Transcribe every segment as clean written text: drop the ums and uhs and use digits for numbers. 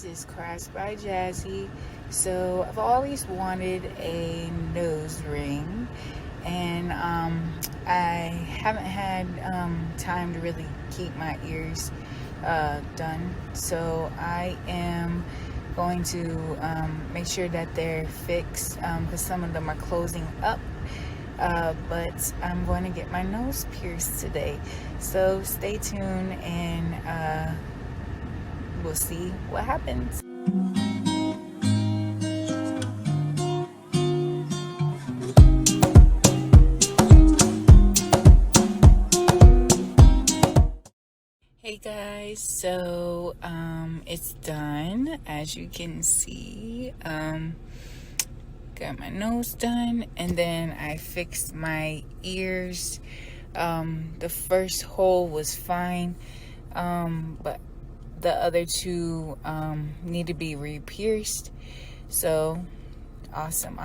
guys, it's KraftsbyJazzy. So I've always wanted a nose ring, and I haven't had time to really keep my ears done. So I am going to make sure that they're fixed because some of them are closing up. But I'm going to get my nose pierced today. So stay tuned and we'll see what happens. Hey guys, so it's done. As you can see, got my nose done, and then I fixed my ears. The first hole was fine, but the other two need to be re-pierced. So awesome.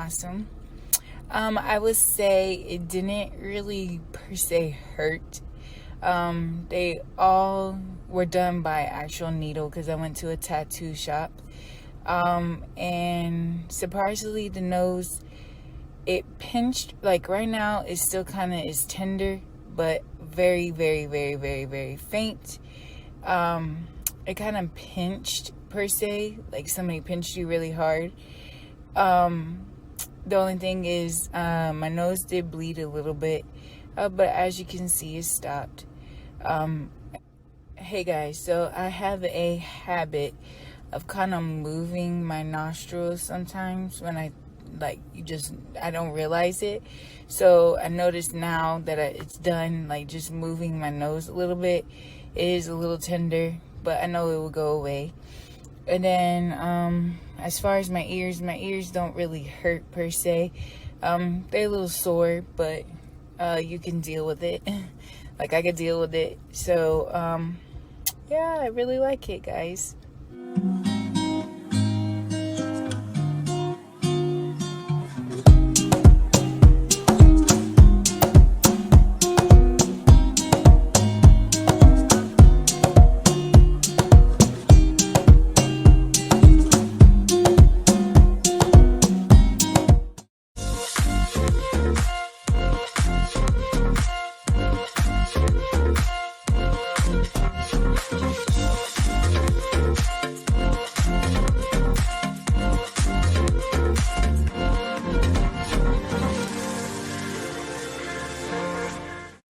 I would say it didn't really per se hurt. They all were done by actual needle because I went to a tattoo shop. And surprisingly, the nose, it pinched. Like right now it still kind of is tender, but very faint. It kind of pinched per se, like somebody pinched you really hard. The only thing is my nose did bleed a little bit, but as you can see, it stopped. Hey guys, so I have a habit of kind of moving my nostrils sometimes when I don't realize it. So I noticed now that it's done, like just moving my nose a little bit. It is a little tender, but I know it will go away. And then as far as my ears don't really hurt per se. They're a little sore, but you can deal with it. Like I could deal with it. So yeah, I really like it, guys.